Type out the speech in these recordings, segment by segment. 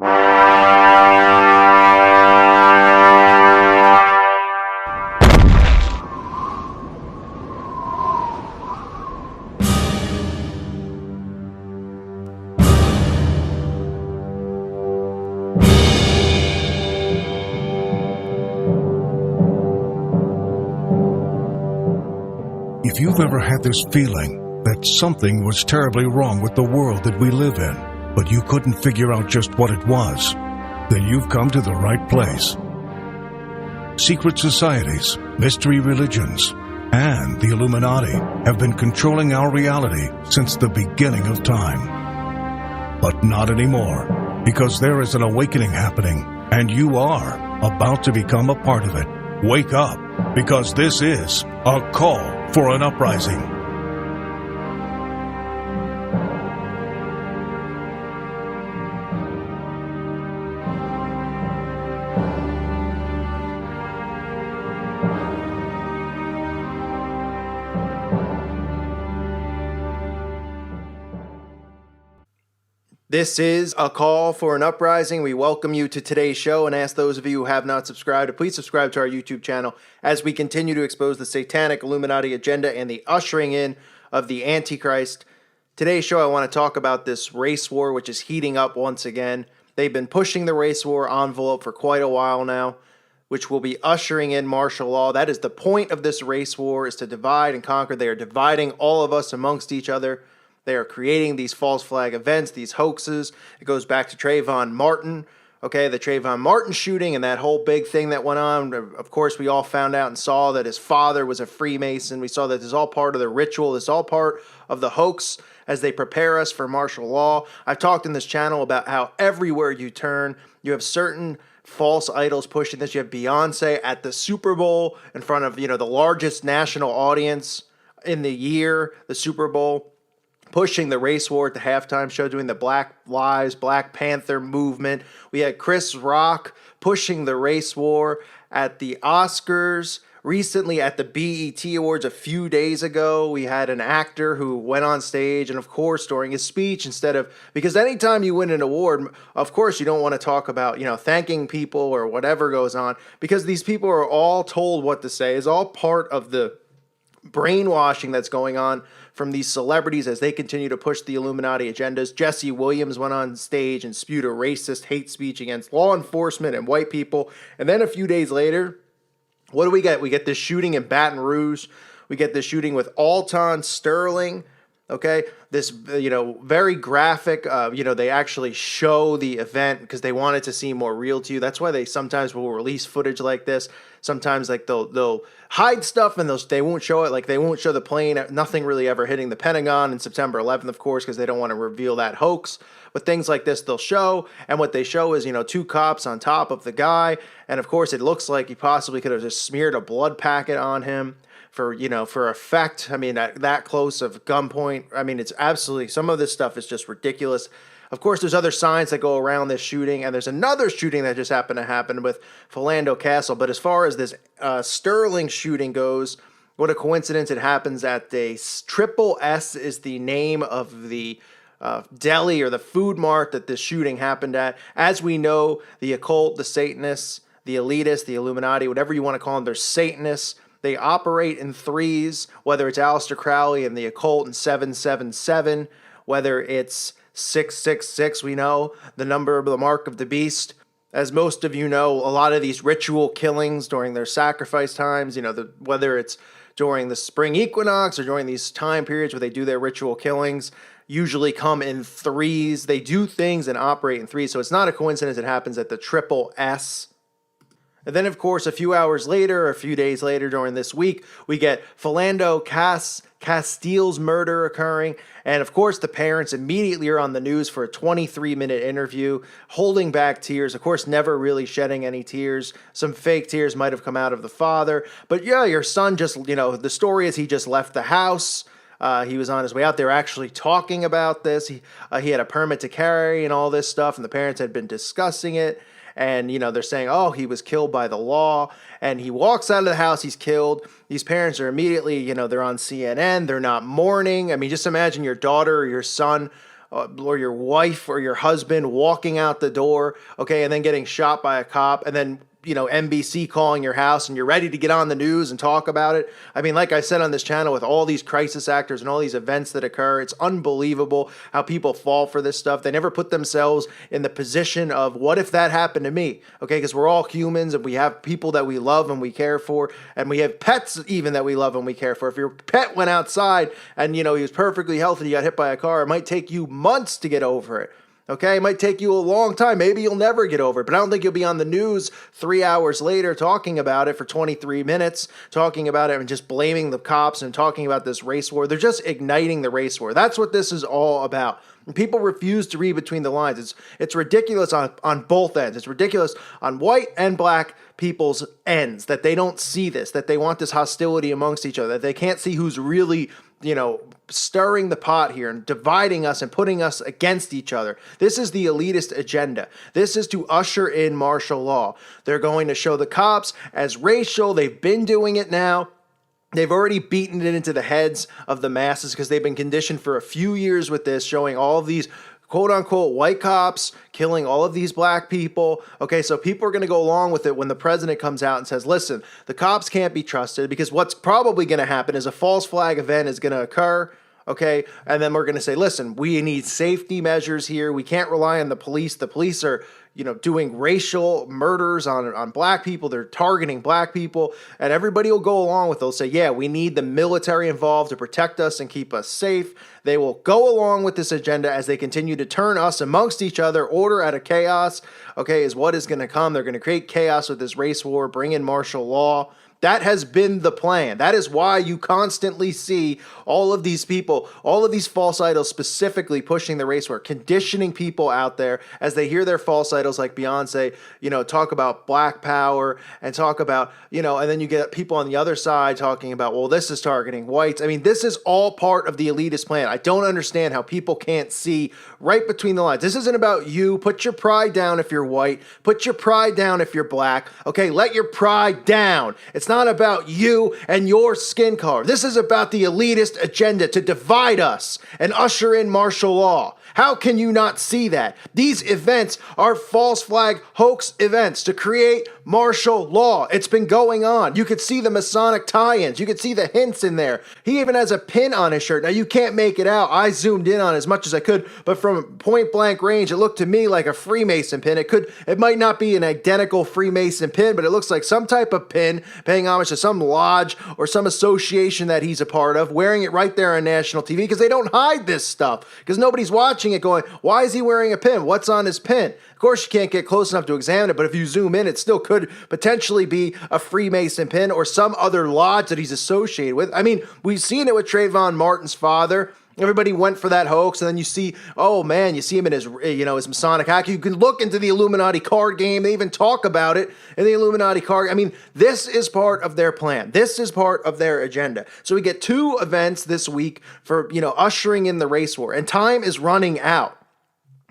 If you've ever had this feeling that something was terribly wrong with the world that we live in, but you couldn't figure out just what it was, then you've come to the right place. Secret societies, mystery religions, and the Illuminati have been controlling our reality since the beginning of time. But not anymore, because there is an awakening happening, and you are about to become a part of it. Wake up, because this is a call for an uprising. This is a call for an uprising. We welcome you to today's show and ask those of you who have not subscribed to please subscribe to our YouTube channel as we continue to expose the satanic Illuminati agenda and the ushering in of the Antichrist. Today's show, I want to talk about this race war, which is heating up once again. They've been pushing the race war envelope for quite a while now, which will be ushering in martial law. That is the point of this race war, is to divide and conquer. They are dividing all of us amongst each other. They are creating these false flag events, these hoaxes. It goes back to Trayvon Martin, okay, the Trayvon Martin shooting and that whole big thing that went on. Of course, we all found out and saw that his father was a Freemason. We saw that this is all part of the ritual. This is all part of the hoax as they prepare us for martial law. I've talked in this channel about how everywhere you turn, you have certain false idols pushing this. You have Beyonce at the Super Bowl in front of, the largest national audience in the year, the Super Bowl, pushing the race war at the halftime show, doing the Black Lives, Black Panther movement. We had Chris Rock pushing the race war at the Oscars. Recently at the BET Awards a few days ago, we had an actor who went on stage and, of course, during his speech, because anytime you win an award, of course, you don't want to talk about, thanking people or whatever goes on, because these people are all told what to say. It's all part of the brainwashing that's going on from these celebrities as they continue to push the Illuminati agendas. Jesse Williams went on stage and spewed a racist hate speech against law enforcement and white people. And then a few days later, what do we get? We get this shooting in Baton Rouge. We get this shooting with Alton Sterling. Okay, this, very graphic, they actually show the event because they want it to seem more real to you. That's why they sometimes will release footage like this. Sometimes they'll hide stuff and they won't show it. Like they won't show the plane, nothing really ever hitting the Pentagon in September 11th, of course, because they don't want to reveal that hoax. But things like this they'll show, and what they show is, two cops on top of the guy. And of course, it looks like he possibly could have just smeared a blood packet on him for effect. I mean, that close of gunpoint. I mean, it's absolutely, some of this stuff is just ridiculous. Of course, there's other signs that go around this shooting, and there's another shooting that just happened to happen with Philando Castle. But as far as this Sterling shooting goes, what a coincidence. It happens at the Triple S is the name of the deli or the food mart that this shooting happened at. As we know, the occult, the Satanists, the elitists, the Illuminati, whatever you want to call them, they're Satanists. They operate in threes, whether it's Aleister Crowley and the occult in 777, whether it's 666, we know, the number of the mark of the beast. As most of you know, a lot of these ritual killings during their sacrifice times, whether it's during the spring equinox or during these time periods where they do their ritual killings, usually come in threes. They do things and operate in threes, so it's not a coincidence it happens at the Triple S. And then, of course, a few hours later, a few days later during this week, we get Philando Castile's murder occurring. And, of course, the parents immediately are on the news for a 23-minute interview, holding back tears. Of course, never really shedding any tears. Some fake tears might have come out of the father. But, yeah, your son just, the story is he just left the house. He was on his way out. They were actually talking about this. He had a permit to carry and all this stuff, and the parents had been discussing it. And, they're saying, oh, he was killed by the law. And he walks out of the house, he's killed. These parents are immediately, they're on CNN. They're not mourning. I mean, just imagine your daughter or your son or your wife or your husband walking out the door, okay, and then getting shot by a cop, and then NBC calling your house and you're ready to get on the news and talk about it. I mean, like I said on this channel, with all these crisis actors and all these events that occur, it's unbelievable how people fall for this stuff. They never put themselves in the position of, what if that happened to me? Okay, because we're all humans and we have people that we love and we care for, and we have pets even that we love and we care for. If your pet went outside and, he was perfectly healthy, you got hit by a car, it might take you months to get over it. Okay, it might take you a long time. Maybe you'll never get over it, but I don't think you'll be on the news 3 hours later talking about it for 23 minutes, talking about it and just blaming the cops and talking about this race war. They're just igniting the race war. That's what this is all about. And people refuse to read between the lines. It's ridiculous on both ends. It's ridiculous on white and black people's ends that they don't see this, that they want this hostility amongst each other, that they can't see who's really stirring the pot here and dividing us and putting us against each other. This is the elitist agenda. This is to usher in martial law. They're going to show the cops as racial. They've been doing it now. They've already beaten it into the heads of the masses because they've been conditioned for a few years with this, showing all of these quote-unquote white cops killing all of these black people. Okay, so people are going to go along with it when the president comes out and says, listen, the cops can't be trusted, because what's probably going to happen is a false flag event is going to occur. Okay, and then we're going to say, listen, we need safety measures here. We can't rely on the police. The police are, doing racial murders on black people. They're targeting black people, and everybody will go along with it. They'll say, yeah, we need the military involved to protect us and keep us safe. They will go along with this agenda as they continue to turn us amongst each other. Order out of chaos, okay, is what is going to come. They're going to create chaos with this race war, bring in martial law. That has been the plan. That is why you constantly see all of these people, all of these false idols specifically pushing the race war, conditioning people out there as they hear their false idols like Beyonce, talk about black power and talk about, and then you get people on the other side talking about, well, this is targeting whites. I mean, this is all part of the elitist plan. I don't understand how people can't see right between the lines. This isn't about you. Put your pride down if you're white. Put your pride down if you're black. Okay, let your pride down. It's not about you and your skin color. This is about the elitist agenda to divide us and usher in martial law. How can you not see that? These events are false flag hoax events to create martial law. It's been going on. You could see the Masonic tie-ins. You could see the hints in there. He even has a pin on his shirt. Now, you can't make it out. I zoomed in on as much as I could, but from point blank range, it looked to me like a Freemason pin. It might not be an identical Freemason pin, but it looks like some type of pin paying homage to some lodge or some association that he's a part of, wearing it right there on national TV, because they don't hide this stuff, because nobody's watching it going, why is he wearing a pin? What's on his pin? Of course, you can't get close enough to examine it, but if you zoom in, it still could potentially be a Freemason pin or some other lodge that he's associated with. I mean, we've seen it with Trayvon Martin's father. Everybody went for that hoax, and then you see, oh man, you see him in his, his Masonic hat. You can look into the Illuminati card game. They even talk about it in the Illuminati card. I mean, this is part of their plan. This is part of their agenda. So we get two events this week for, ushering in the race war, and time is running out.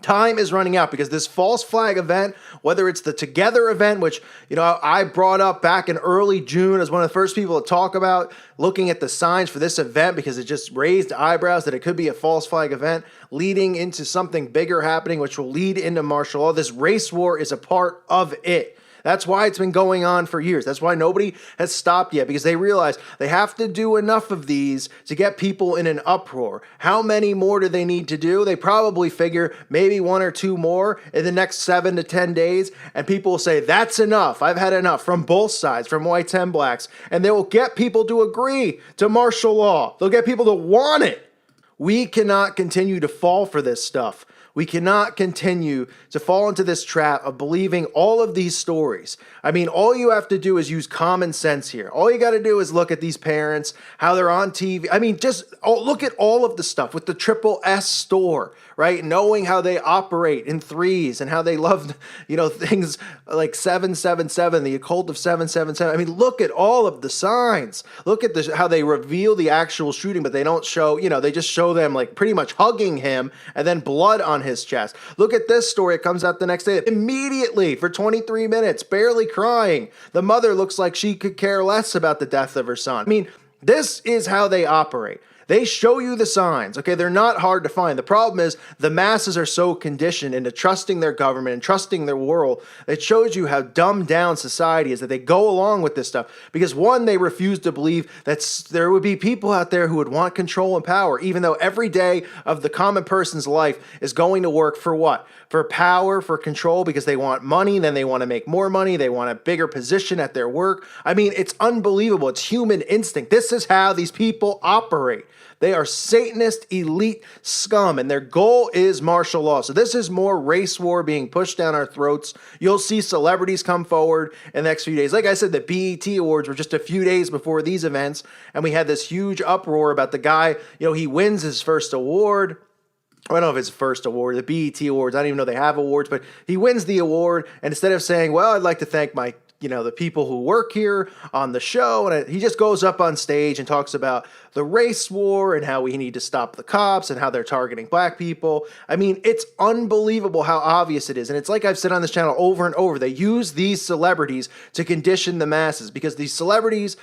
Time is running out because this false flag event, whether it's the Together event, which, I brought up back in early June as one of the first people to talk about looking at the signs for this event, because it just raised eyebrows that it could be a false flag event leading into something bigger happening, which will lead into martial law. This race war is a part of it. That's why it's been going on for years. That's why nobody has stopped yet, because they realize they have to do enough of these to get people in an uproar. How many more do they need to do? They probably figure maybe one or two more in the next 7 to 10 days, and people will say, that's enough. I've had enough, from both sides, from whites and blacks. And they will get people to agree to martial law. They'll get people to want it. We cannot continue to fall for this stuff. We cannot continue to fall into this trap of believing all of these stories. I mean, all you have to do is use common sense here. All you got to do is look at these parents, how they're on TV. I mean, just look at all of the stuff with the Triple S store, right? Knowing how they operate in threes and how they love, things like 777, the occult of 777. I mean, look at all of the signs. Look at how they reveal the actual shooting, but they don't show, they just show them like pretty much hugging him and then blood on his chest. Look at this story. It comes out the next day. Immediately, for 23 minutes, barely crying. The mother looks like she could care less about the death of her son. I mean, this is how they operate. They show you the signs, okay? They're not hard to find. The problem is the masses are so conditioned into trusting their government and trusting their world. It shows you how dumbed down society is that they go along with this stuff. Because one, they refuse to believe that there would be people out there who would want control and power, even though every day of the common person's life is going to work for what? For power, for control, because they want money, then they want to make more money, they want a bigger position at their work. I mean, it's unbelievable. It's human instinct. This is how these people operate. They are Satanist elite scum, and their goal is martial law. So this is more race war being pushed down our throats. You'll see celebrities come forward in the next few days. Like I said, the BET Awards were just a few days before these events, and we had this huge uproar about the guy, he wins his first award. I don't know if it's first award, the BET Awards. I don't even know they have awards, but he wins the award. And instead of saying, well, I'd like to thank my, the people who work here on the show, and he just goes up on stage and talks about the race war and how we need to stop the cops and how they're targeting black people. I mean, it's unbelievable how obvious it is. And it's like I've said on this channel over and over, they use these celebrities to condition the masses, because these celebrities,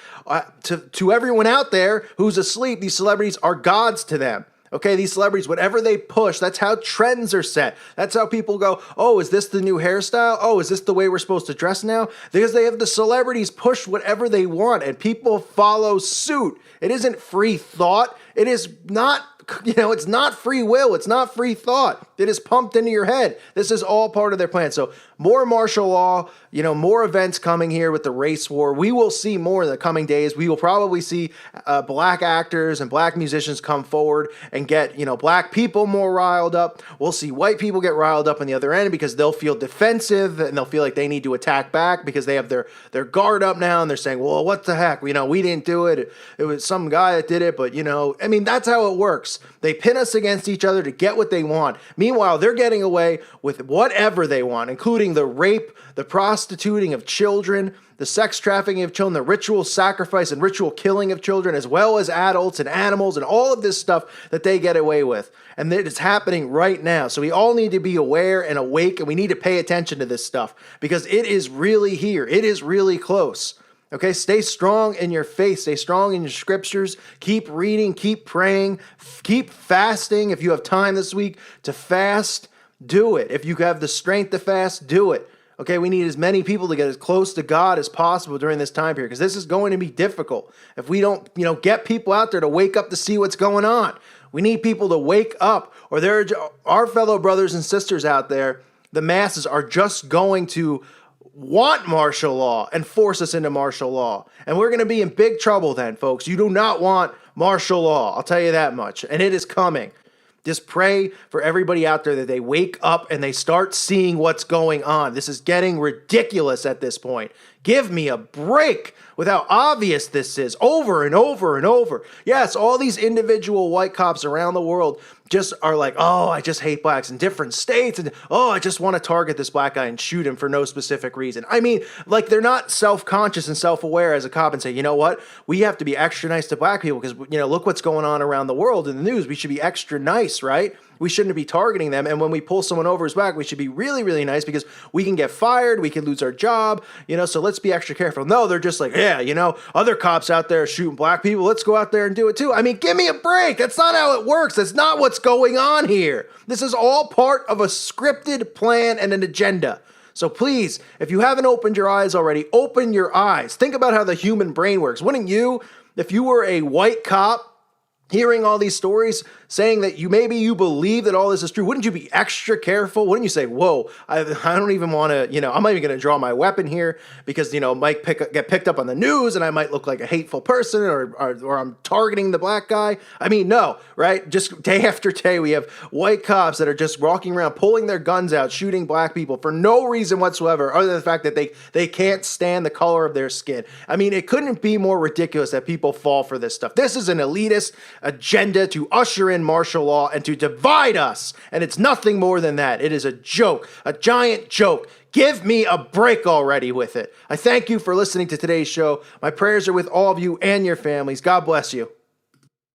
to everyone out there who's asleep, these celebrities are gods to them. Okay, these celebrities, whatever they push, that's how trends are set. That's how people go, oh, is this the new hairstyle? Oh, is this the way we're supposed to dress now? Because they have the celebrities push whatever they want and people follow suit. It isn't free thought. It is not, it's not free will. It's not free thought. It is pumped into your head. This is all part of their plan. So more martial law, more events coming here with the race war. We will see more in the coming days. We will probably see black actors and black musicians come forward and get, black people more riled up. We'll see white people get riled up on the other end because they'll feel defensive and they'll feel like they need to attack back because they have their guard up now and they're saying, well, what the heck? We didn't do it. It was some guy that did it, but that's how it works. They pin us against each other to get what they want. Meanwhile, they're getting away with whatever they want, including the rape, the prostituting of children, the sex trafficking of children, the ritual sacrifice and ritual killing of children, as well as adults and animals and all of this stuff that they get away with. And it's happening right now. So we all need to be aware and awake, and we need to pay attention to this stuff because it is really here. It is really close. Okay, stay strong in your faith. Stay strong in your scriptures. Keep reading, keep praying, keep fasting. If you have time this week to fast, do it. If you have the strength to fast, do it. Okay, we need as many people to get as close to God as possible during this time period because this is going to be difficult. If we don't, get people out there to wake up to see what's going on. We need people to wake up, or our fellow brothers and sisters out there, the masses are just going to want martial law and force us into martial law. And we're going to be in big trouble then, folks. You do not want martial law. I'll tell you that much. And it is coming. Just pray for everybody out there that they wake up and they start seeing what's going on. This is getting ridiculous at this point. Give me a break with how obvious this is over and over and over. Yes, all these individual white cops around the world just are like, oh, I just hate blacks in different states. And oh, I just want to target this black guy and shoot him for no specific reason. I mean, like they're not self-conscious and self-aware as a cop and say, you know what? We have to be extra nice to black people because, look what's going on around the world in the news. We should be extra nice, right? We shouldn't be targeting them. And when we pull someone over his back, we should be really, really nice because we can get fired. We can lose our job, so let's be extra careful. No, they're just like, yeah, other cops out there shooting black people. Let's go out there and do it too. I mean, give me a break. That's not how it works. That's not what's going on here. This is all part of a scripted plan and an agenda. So please, if you haven't opened your eyes already, open your eyes. Think about how the human brain works. Wouldn't you, if you were a white cop, hearing all these stories saying that maybe you believe that all this is true, wouldn't you be extra careful? Wouldn't you say, whoa, I don't even want to, I'm not even going to draw my weapon here because, might get picked up on the news and I might look like a hateful person or I'm targeting the black guy. I mean, no, right? Just day after day, we have white cops that are just walking around, pulling their guns out, shooting black people for no reason whatsoever, other than the fact that they can't stand the color of their skin. I mean, it couldn't be more ridiculous that people fall for this stuff. This is an elitist agenda to usher in martial law and to divide us. And it's nothing more than that. It is a joke, a giant joke. Give me a break already with it. I thank you for listening to today's show. My prayers are with all of you and your families. God bless you.